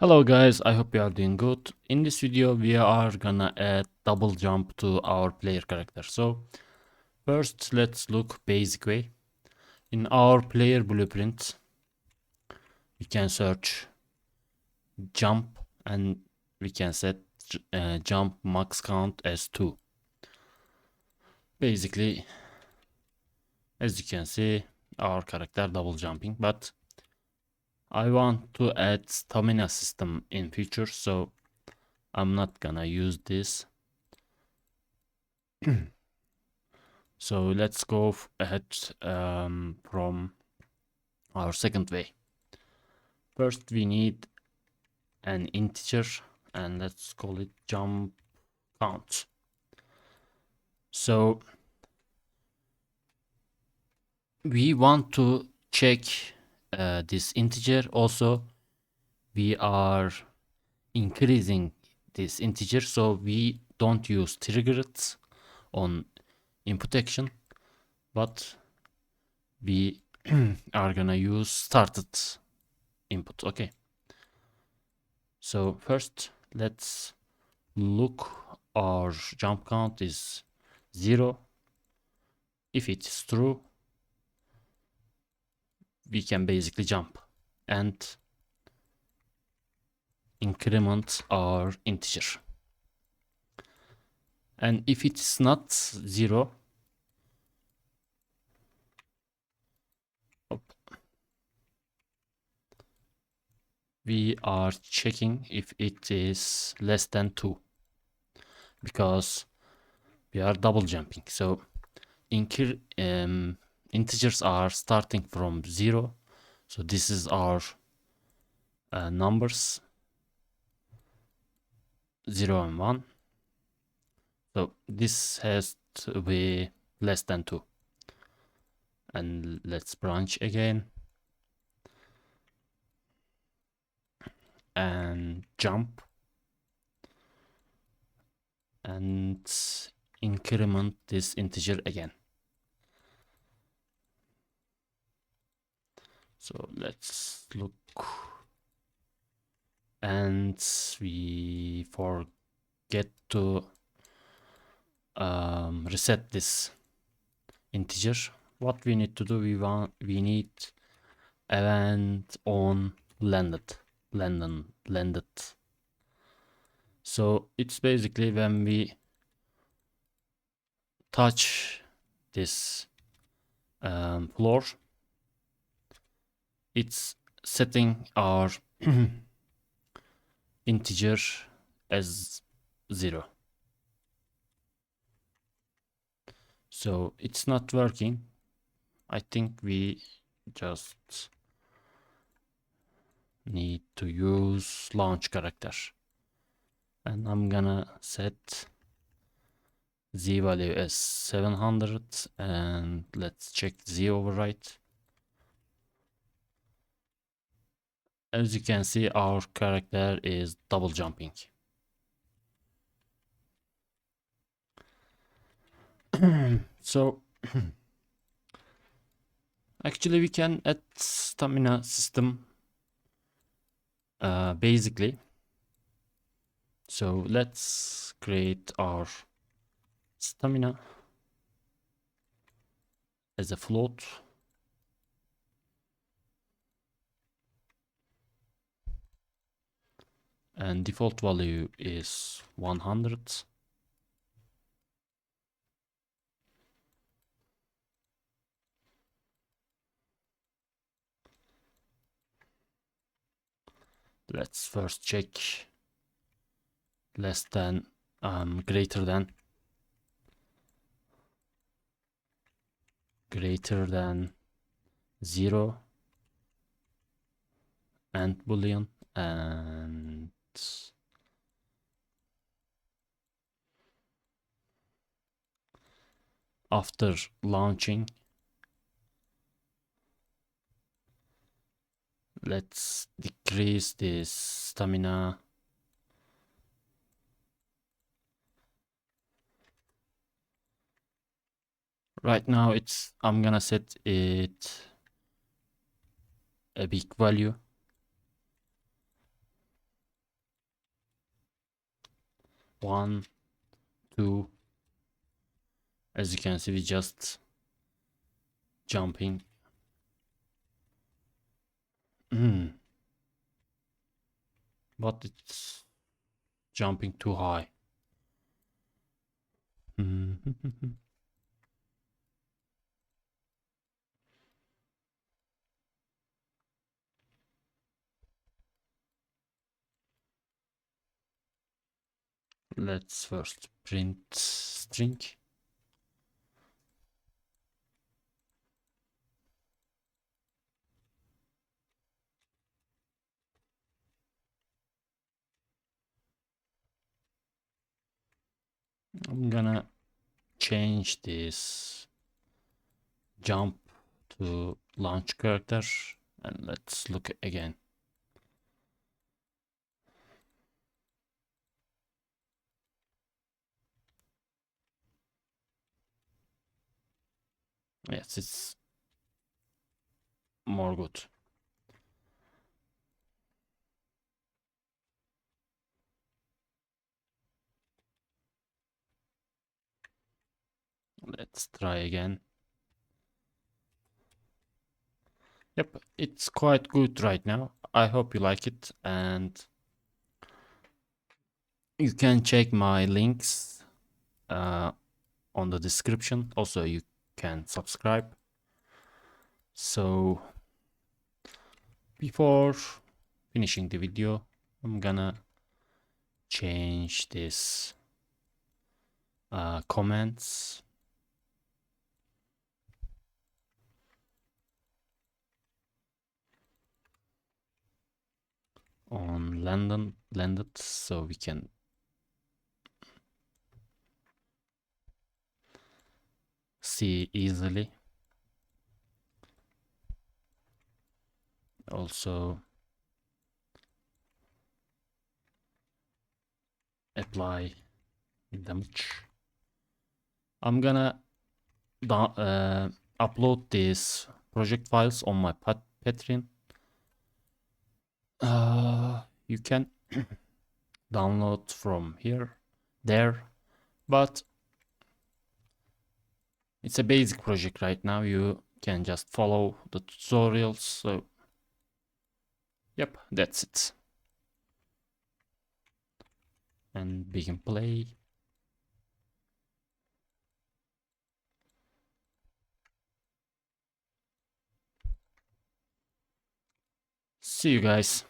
Hello guys, I hope you are doing good. In this video we are gonna add double jump to our player character. So first let's look basic way. In our player blueprint we can search jump and we can set jump max count as 2. Basically, as you can see, our character double jumping, but I want to add stamina system in future, so I'm not gonna use this. So let's go ahead from our second way. First we need an integer and let's call it jump count. So we want to check this integer. Also we are increasing this integer, so we don't use triggers on input action, but we are gonna use started input. Okay, so first let's look our jump count is 0. If it's true, we can basically jump and increment our integer. And if it's not 0, we are checking if it is less than 2, because we are double jumping. So integers are starting from 0. So this is our numbers 0 and 1. So this has to be less than 2. And let's branch again and jump and increment this integer again. So let's look, and we forget to reset this integer. What we need to do, we need event on landed. So it's basically when we touch this floor, it's setting our integer as 0. So it's not working. I think we just need to use launch character, and I'm gonna set z value as 700 and let's check z override. As you can see, our character is double jumping. So actually we can add stamina system basically. So let's create our stamina as a float. And default value is 100. Let's first check less than, greater than 0 and boolean, and after launching let's decrease this stamina right now. I'm gonna set it a big value, 1, 2. As you can see, we just jumping. But it's jumping too high. Let's first print string. I'm gonna change this jump to launch character, and let's look again. Yes, it's more good. Let's try again. Yep, it's quite good right now. I hope you like it, and you can check my links on the description. Also, you can subscribe. So before finishing the video, I'm gonna change this comments on landed so we can see easily. Also apply damage. I'm gonna upload these project files on my Patreon. You can download from there, but it's a basic project right now. You can just follow the tutorials. So yep, that's it. And begin play. See you guys.